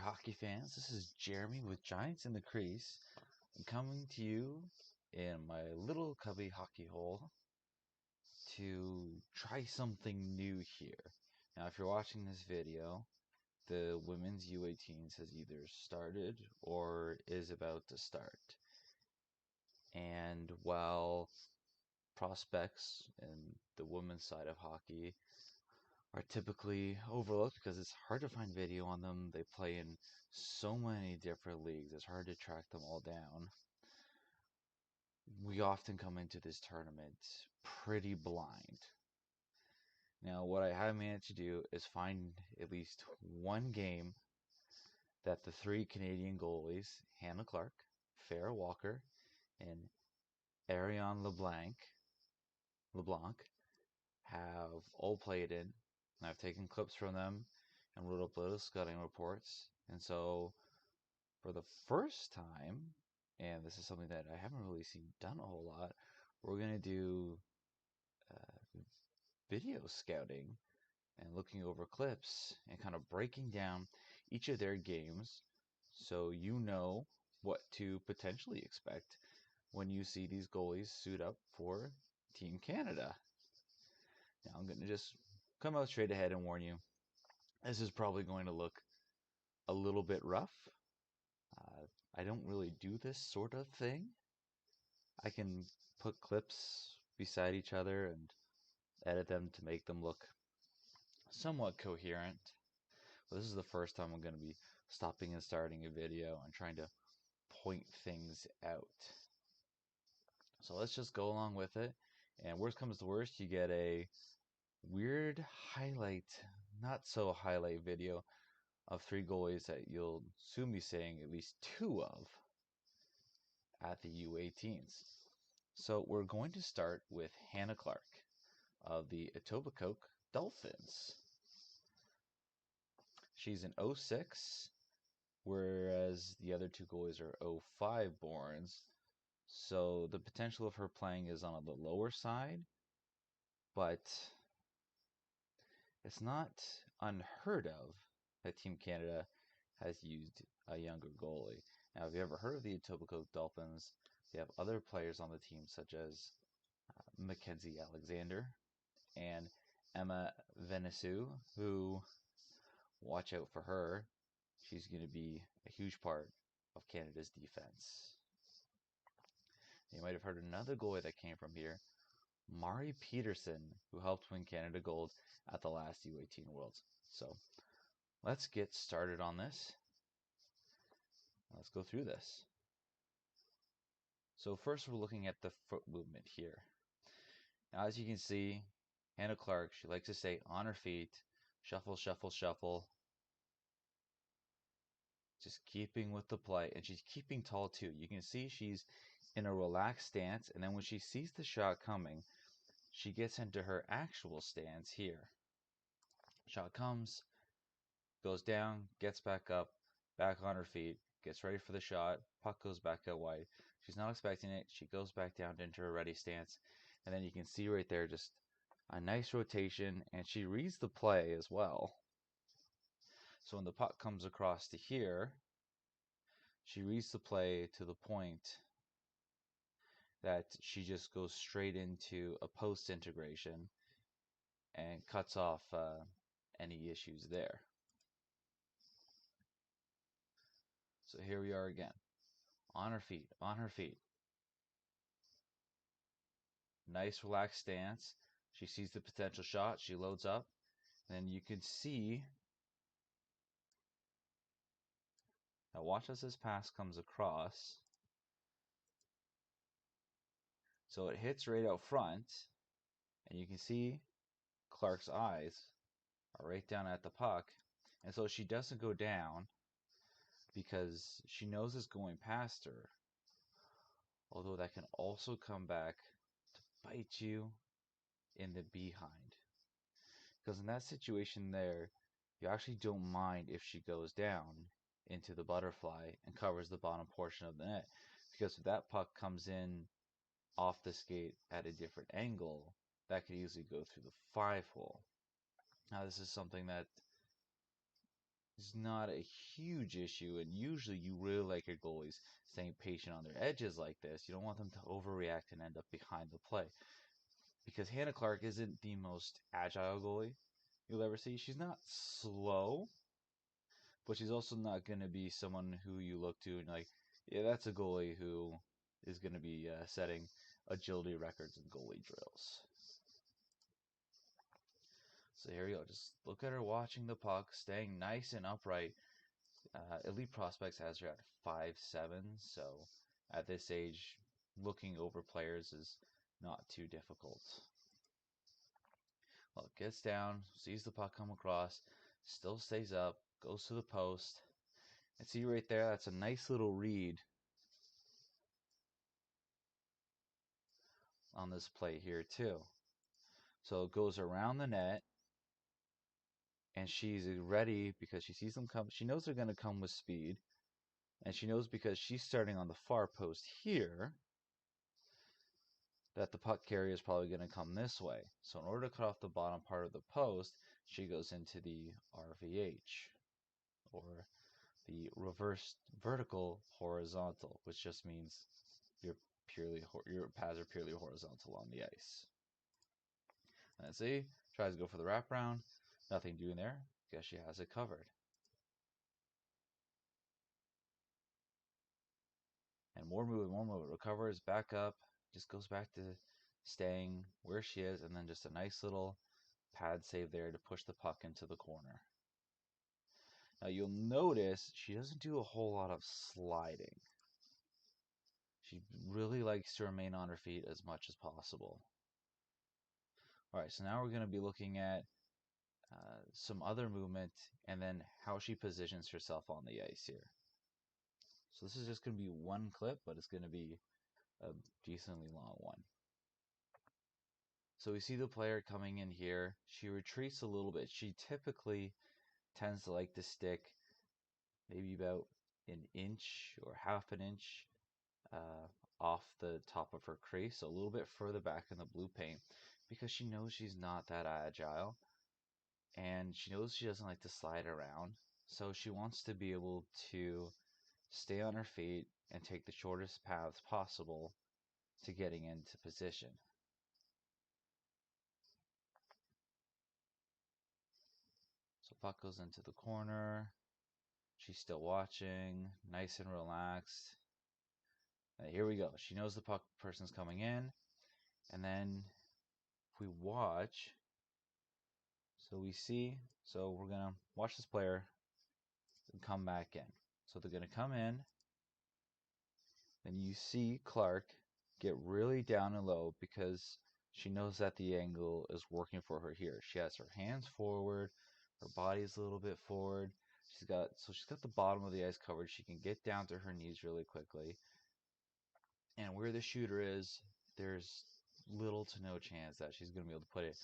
hockey fans. This is Jeremy with Giants in the Crease. I'm coming to you in my little cubby hockey hole to try something new here. Now, if you're watching this video, the women's U18s has either started or is about to start. And while prospects in the women's side of hockey are typically overlooked because it's hard to find video on them. They play in so many different leagues. It's hard to track them all down. We often come into this tournament pretty blind. Now, what I have managed to do is find at least one game that the three Canadian goalies, Hannah Clark, Farrah Walker, and Ariane LeBlanc, have all played in. And I've taken clips from them and wrote up little scouting reports. And so, for the first time, and this is something that I haven't really seen done a whole lot, we're going to do video scouting and looking over clips and kind of breaking down each of their games so you know what to potentially expect when you see these goalies suit up for Team Canada. Now, I'm going to just come out straight ahead and warn you, this is probably going to look a little bit rough. I don't really do this sort of thing. I can put clips beside each other and edit them to make them look somewhat coherent. But this is the first time I'm going to be stopping and starting a video and trying to point things out. So let's just go along with it. And worst comes to worst, you get a weird highlight, not so highlight video of three goalies that you'll soon be seeing at least two of at the U18s. So we're going to start with Hannah Clark of the Etobicoke Dolphins. She's an 06, whereas the other two goalies are 05 borns. So the potential of her playing is on the lower side, but it's not unheard of that Team Canada has used a younger goalie. Now, have you ever heard of the Etobicoke Dolphins? They have other players on the team such as Mackenzie Alexander and Emma Venesu, who, watch out for her. She's going to be a huge part of Canada's defense. You might have heard another goalie that came from here, Mari Peterson, who helped win Canada gold at the last U18 Worlds. So let's get started on this. Let's go through this. So first we're looking at the foot movement here. Now, as you can see, Hannah Clark, she likes to stay on her feet, shuffle, shuffle, shuffle. Just keeping with the play, and she's keeping tall too. You can see she's in a relaxed stance, and then when she sees the shot coming, she gets into her actual stance here. Shot comes, goes down, gets back up, back on her feet, gets ready for the shot, puck goes back out wide. She's not expecting it. She goes back down into her ready stance, and then you can see right there just a nice rotation, and she reads the play as well. So when the puck comes across to here, she reads the play to the point that she just goes straight into a post integration and cuts off any issues there. So here we are again. On her feet, on her feet. Nice relaxed stance. She sees the potential shot. She loads up. And you can see. Now watch as this pass comes across. So it hits right out front. And you can see Clark's eyes are right down at the puck. And so she doesn't go down because she knows it's going past her. Although that can also come back to bite you in the behind. Because in that situation there, you actually don't mind if she goes down into the butterfly and covers the bottom portion of the net. Because if that puck comes in off the skate at a different angle, that could easily go through the 5 hole. Now, this is something that is not a huge issue, and usually you really like your goalies staying patient on their edges like this. You don't want them to overreact and end up behind the play. Because Hannah Clark isn't the most agile goalie you'll ever see. She's not slow, but she's also not going to be someone who you look to and like, yeah, that's a goalie who is going to be setting agility records in goalie drills. So here we go. Just look at her watching the puck, staying nice and upright. Elite Prospects has her at 5'7", so at this age, looking over players is not too difficult. Well, gets down, sees the puck come across, still stays up, goes to the post. And see right there, that's a nice little read on this play here too. So it goes around the net, and she's ready because she sees them come. She knows they're going to come with speed, and she knows because she's starting on the far post here that the puck carrier is probably going to come this way. So in order to cut off the bottom part of the post, she goes into the RVH, or the reverse vertical horizontal, which just means your pads are purely horizontal on the ice. And see, tries to go for the wraparound, nothing doing there. Guess she has it covered. And more movement, more movement. Recovers, back up, just goes back to staying where she is, and then just a nice little pad save there to push the puck into the corner. Now you'll notice she doesn't do a whole lot of sliding. She really likes to remain on her feet as much as possible. Alright, so now we're going to be looking at some other movement and then how she positions herself on the ice here. So this is just going to be one clip, but it's going to be a decently long one. So we see the player coming in here. She retreats a little bit. She typically tends to like to stick maybe about an inch or half an inch off the top of her crease, so a little bit further back in the blue paint, because she knows she's not that agile, and she knows she doesn't like to slide around, so she wants to be able to stay on her feet and take the shortest paths possible to getting into position. So puck goes into the corner. She's still watching, nice and relaxed. And here we go. She knows the puck person's coming in. And then if we watch, so we see, so we're going to watch this player and come back in. So they're going to come in. And you see Clark get really down and low because she knows that the angle is working for her here. She has her hands forward, her body's a little bit forward. She's got the bottom of the ice covered. She can get down to her knees really quickly. And where the shooter is, there's little to no chance that she's going to be able to put it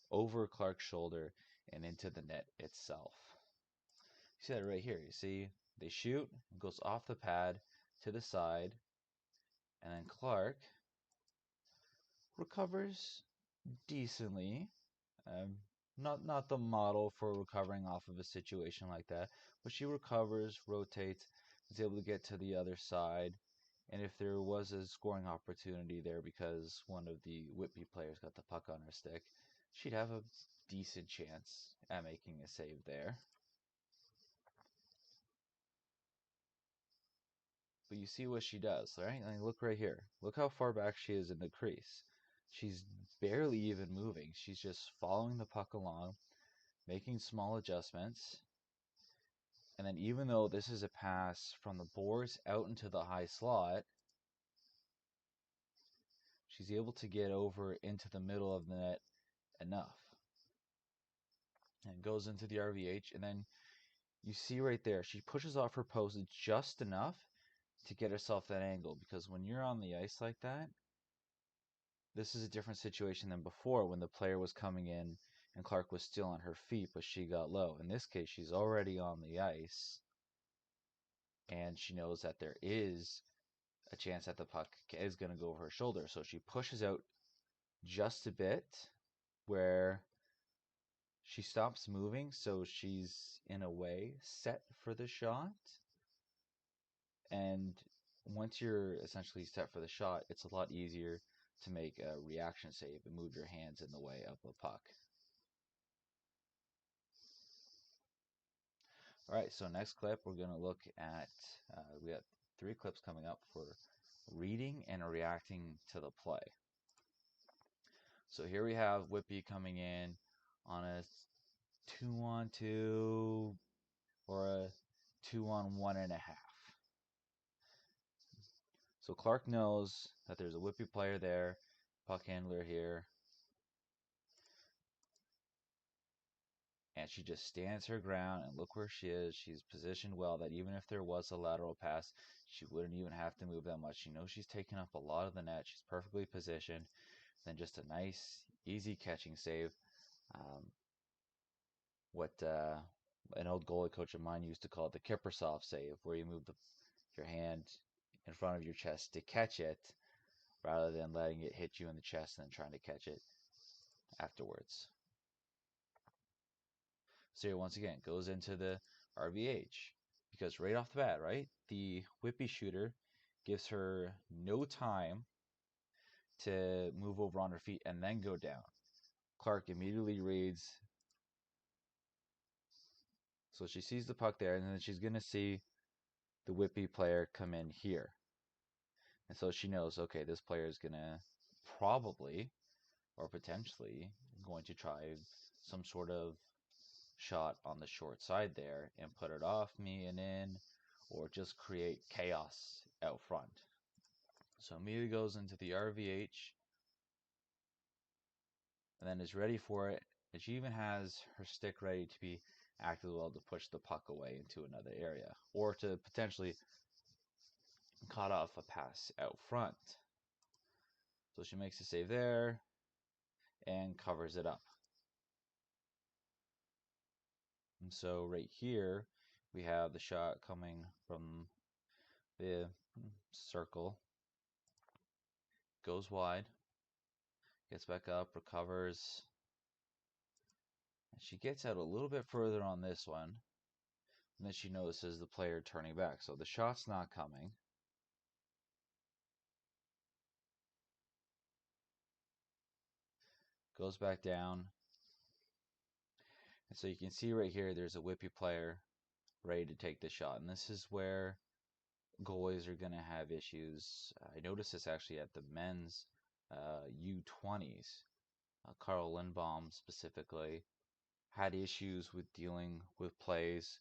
over Clark's shoulder and into the net itself. You see that right here. You see they shoot, it goes off the pad to the side, and then Clark recovers decently. Um, not the model for recovering off of a situation like that, but she recovers, rotates, is able to get to the other side. And if there was a scoring opportunity there because one of the Whitby players got the puck on her stick, she'd have a decent chance at making a save there. But you see what she does, right? I mean, look right here. Look how far back she is in the crease. She's barely even moving. She's just following the puck along, making small adjustments. And then even though this is a pass from the boards out into the high slot, she's able to get over into the middle of the net enough. And goes into the RVH, and then you see right there, she pushes off her post just enough to get herself that angle, because when you're on the ice like that, this is a different situation than before when the player was coming in and Clark was still on her feet, but she got low. In this case, she's already on the ice, and she knows that there is a chance that the puck is going to go over her shoulder. So she pushes out just a bit where she stops moving, so she's in a way set for the shot. And once you're essentially set for the shot, it's a lot easier to make a reaction save and move your hands in the way of the puck. All right, so next clip, we're going to look at, we got 3 clips coming up for reading and reacting to the play. So here we have Whippy coming in on a 2-on-2 or a 2-on-1.5. So Clark knows that there's a Whippy player there, puck handler here, and she just stands her ground, and look where she is. She's positioned well that even if there was a lateral pass, she wouldn't even have to move that much. She knows she's taking up a lot of the net. She's perfectly positioned. Then just a nice, easy catching save. What an old goalie coach of mine used to call it the Kippersoft save, where you move your hand in front of your chest to catch it, rather than letting it hit you in the chest and then trying to catch it afterwards. So here, once again, goes into the RVH, because right off the bat, right, the Whippy shooter gives her no time to move over on her feet and then go down. Clark immediately reads, so she sees the puck there, and then she's going to see the Whippy player come in here. And so she knows, okay, this player is going to probably or potentially going to try some sort of shot on the short side there and put it off me and in, or just create chaos out front. So immediately goes into the RVH and then is ready for it. And she even has her stick ready to be active well to push the puck away into another area, or to potentially cut off a pass out front. So she makes a save there and covers it up. And so right here, we have the shot coming from the circle, goes wide, gets back up, recovers. And she gets out a little bit further on this one, and then she notices the player turning back. So the shot's not coming. Goes back down. And so you can see right here, there's a Whippy player ready to take the shot. And this is where goalies are going to have issues. I noticed this actually at the men's U20s. Carl Lindbaum specifically had issues with dealing with plays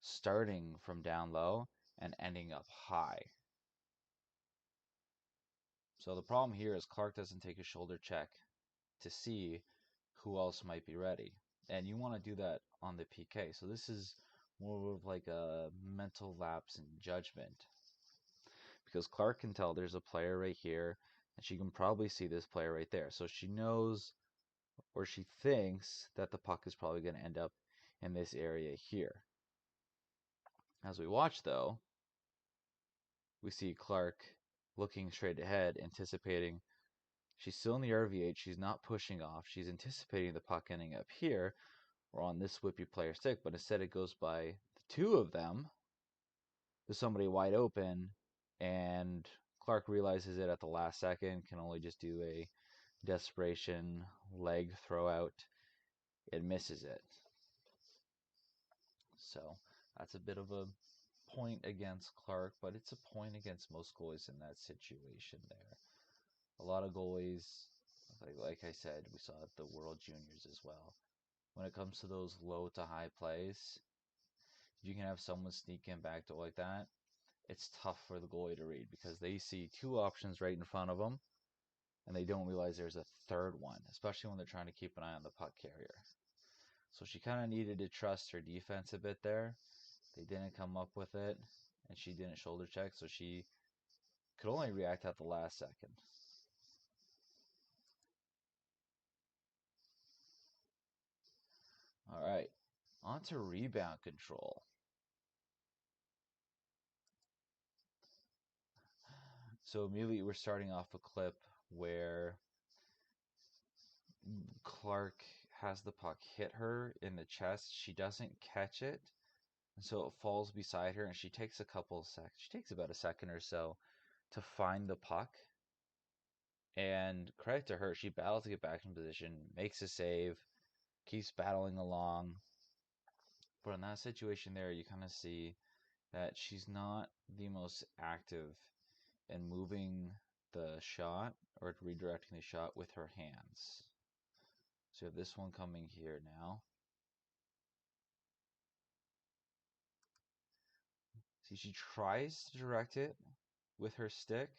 starting from down low and ending up high. So the problem here is Clark doesn't take a shoulder check to see who else might be ready. And you want to do that on the PK. So this is more of like a mental lapse in judgment, because Clark can tell there's a player right here, and she can probably see this player right there. So she knows, or she thinks, that the puck is probably going to end up in this area here. As we watch, though, we see Clark looking straight ahead, anticipating. She's still in the RVH. She's not pushing off. She's anticipating the puck ending up here or on this Whippy player stick, but instead it goes by the two of them. There's somebody wide open, and Clark realizes it at the last second, can only just do a desperation leg throw out. It misses it. So that's a bit of a point against Clark, but it's a point against most goalies in that situation there. A lot of goalies, like I said, we saw at the World Juniors as well. When it comes to those low to high plays, if you can have someone sneak in back door like that, it's tough for the goalie to read, because they see two options right in front of them and they don't realize there's a third one, especially when they're trying to keep an eye on the puck carrier. So she kind of needed to trust her defense a bit there. They didn't come up with it, and she didn't shoulder check, so she could only react at the last second. All right, on to rebound control. So immediately we're starting off a clip where Clark has the puck hit her in the chest. She doesn't catch it, and so it falls beside her, and she takes a couple of seconds. She takes about a second or so to find the puck. And credit to her, she battles to get back in position, makes a save, keeps battling along. But in that situation there, you kind of see that she's not the most active in moving the shot or redirecting the shot with her hands. So you have this one coming here now. See, she tries to direct it with her stick,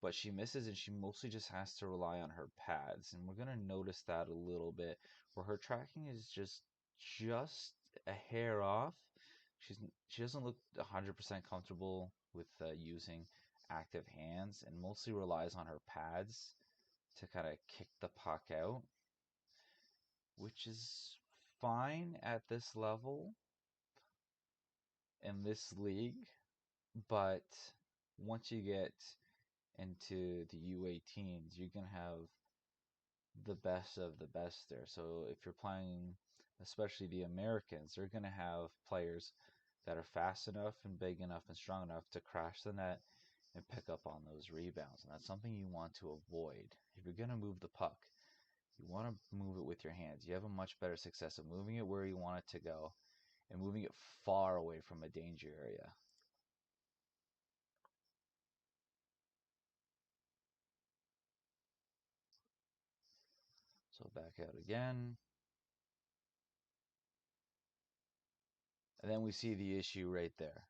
but she misses, and she mostly just has to rely on her pads. And we're going to notice that a little bit, where her tracking is just a hair off. She doesn't look 100% comfortable with using active hands, and mostly relies on her pads to kind of kick the puck out, which is fine at this level in this league. But once you get into the U18s, you're going to have the best of the best there. So if you're playing, especially the Americans, they're going to have players that are fast enough and big enough and strong enough to crash the net and pick up on those rebounds. And that's something you want to avoid. If you're going to move the puck, you want to move it with your hands. You have a much better success of moving it where you want it to go and moving it far away from a danger area. So back out again. And then we see the issue right there.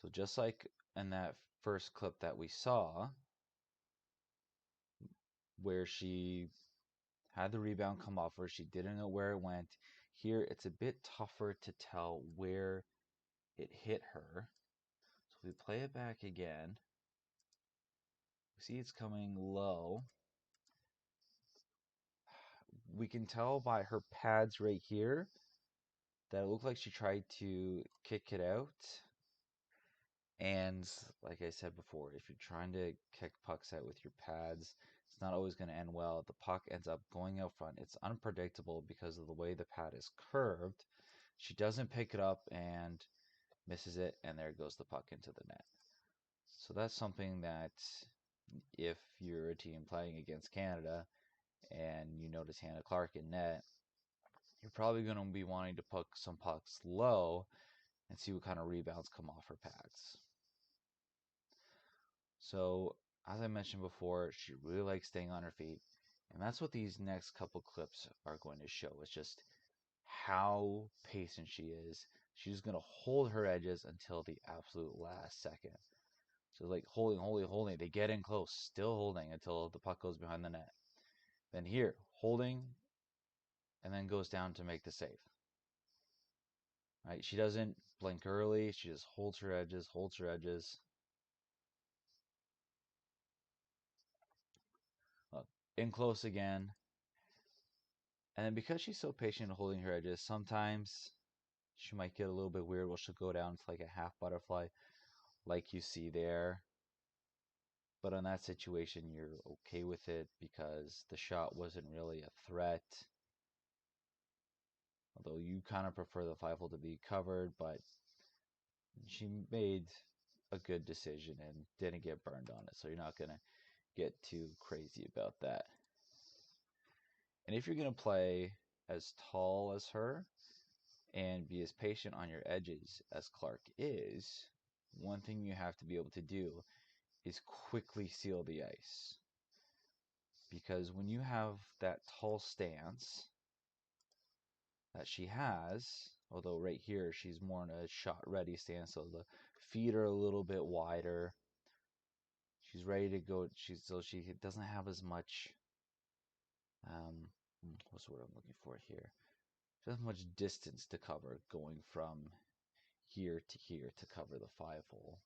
So just like in that first clip that we saw, where she had the rebound come off her, she didn't know where it went. Here, it's a bit tougher to tell where it hit her. So we play it back again. We see it's coming low. We can tell by her pads right here that it looked like she tried to kick it out. And like I said before, if you're trying to kick pucks out with your pads, it's not always going to end well. The puck ends up going out front. It's unpredictable because of the way the pad is curved. She doesn't pick it up and misses it, and there goes the puck into the net. So that's something that if you're a team playing against Canada and you notice Hannah Clark in net, you're probably going to be wanting to put some pucks low and see what kind of rebounds come off her pads. So, as I mentioned before, she really likes staying on her feet. And that's what these next couple clips are going to show. It's just how patient she is. She's going to hold her edges until the absolute last second. So, like holding. They get in close, still holding until the puck goes behind the net. Then here, holding, and then goes down to make the save. Right? She doesn't blink early. She just holds her edges, in close again. And then because she's so patient in holding her edges, sometimes she might get a little bit weird where she'll go down to like a half butterfly like you see there. But in that situation, you're okay with it because the shot wasn't really a threat. Although you kind of prefer the 5-hole to be covered, but she made a good decision and didn't get burned on it. So you're not going to get too crazy about that. And if you're going to play as tall as her and be as patient on your edges as Clark is, one thing you have to be able to do is quickly seal the ice. Because when you have that tall stance that she has, although right here she's more in a shot ready stance, so the feet are a little bit wider. She's ready to go. So she doesn't have as much what's the word I'm looking for here? She doesn't have much distance to cover going from here to cover the 5-hole.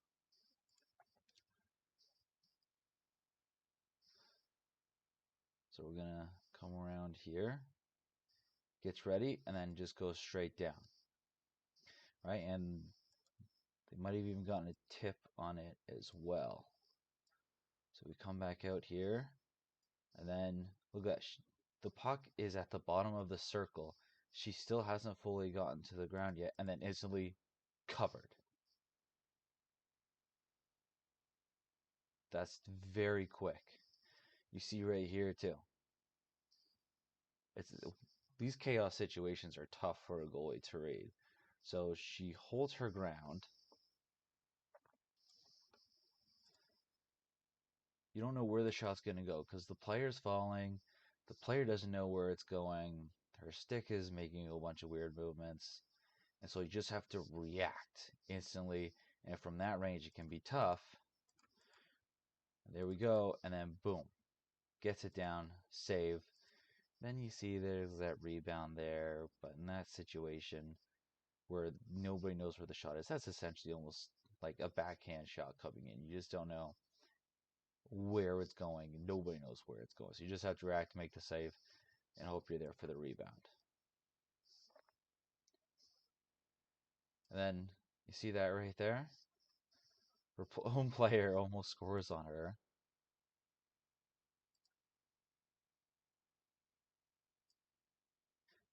So we're gonna come around here, gets ready, and then just goes straight down. Right, and they might have even gotten a tip on it as well. So we come back out here, and then look at that. the puck is at the bottom of the circle. She still hasn't fully gotten to the ground yet, and then instantly covered. That's very quick. You see right here too. It's these chaos situations are tough for a goalie to read. So she holds her ground. You don't know where the shot's going to go because the player's falling. The player doesn't know where it's going. Her stick is making a bunch of weird movements. And so you just have to react instantly. And from that range, it can be tough. There we go. And then boom, gets it down, save. Then you see there's that rebound there. But in that situation where nobody knows where the shot is, that's essentially almost like a backhand shot coming in. You just don't know where it's going. Nobody knows where it's going. So you just have to react, make the save, and hope you're there for the rebound. And then you see that right there? Her own player almost scores on her.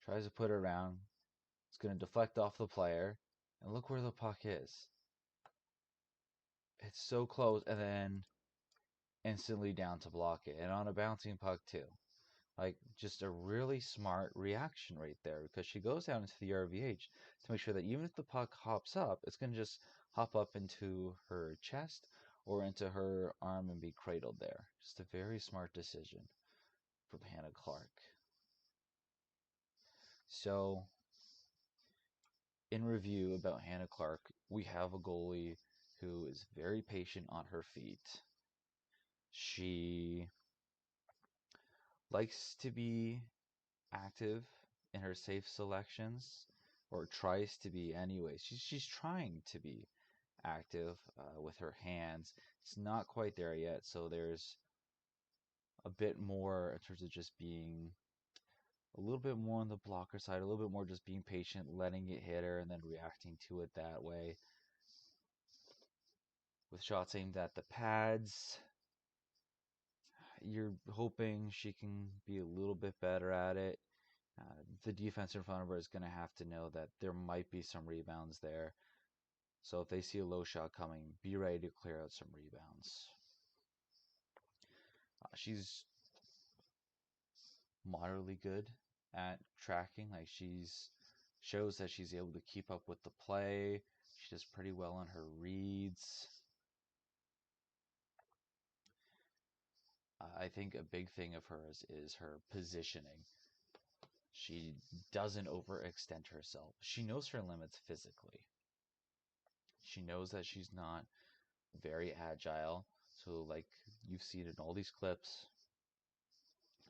Tries to put it around. It's going to deflect off the player. And look where the puck is. It's so close. And then instantly down to block it. And on a bouncing puck, too. Like, just a really smart reaction right there. Because she goes down into the RVH to make sure that even if the puck hops up, it's going to just hop up into her chest or into her arm and be cradled there. Just a very smart decision from Hannah Clark. So, in review about Hannah Clark, we have a goalie who is very patient on her feet. She likes to be active in her safe selections, or tries to be anyway. She's trying to be active with her hands. It's not quite there yet, so there's a bit more in terms of just being a little bit more on the blocker side, a little bit more just being patient, letting it hit her, and then reacting to it that way. With shots aimed at the pads, you're hoping she can be a little bit better at it. The defense in front of her is going to have to know that there might be some rebounds there. So if they see a low shot coming, be ready to clear out some rebounds. She's moderately good at tracking. Like she's shows that she's able to keep up with the play. She does pretty well on her reads. I think a big thing of hers is her positioning. She doesn't overextend herself. She knows her limits physically. She knows that she's not very agile. So, like you've seen in all these clips,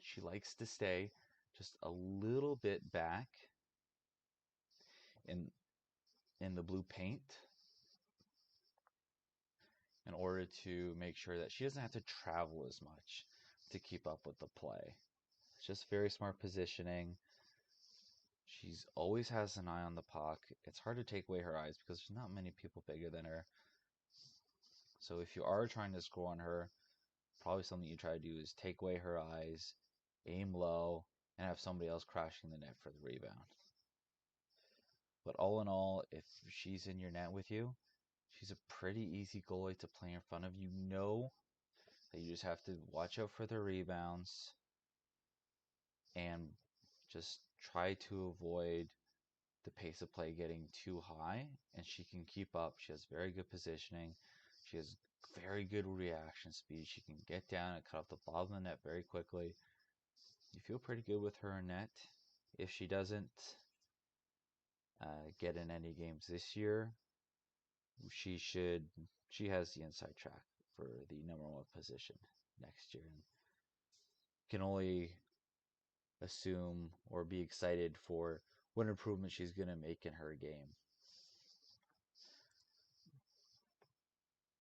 she likes to stay just a little bit back in in the blue paint in order to make sure that she doesn't have to travel as much to keep up with the play. It's just very smart positioning. She's always has an eye on the puck. It's hard to take away her eyes because there's not many people bigger than her. So if you are trying to score on her, probably something you try to do is take away her eyes, aim low, and have somebody else crashing the net for the rebound. But all in all, if she's in your net with you, she's a pretty easy goalie to play in front of. You know that you just have to watch out for the rebounds and just try to avoid the pace of play getting too high, and she can keep up. She has very good positioning. She has very good reaction speed. She can get down and cut off the bottom of the net very quickly. You feel pretty good with her in net. If she doesn't get in any games this year, she should. She has the inside track for the number one position next year, and can only assume or be excited for what improvement she's going to make in her game.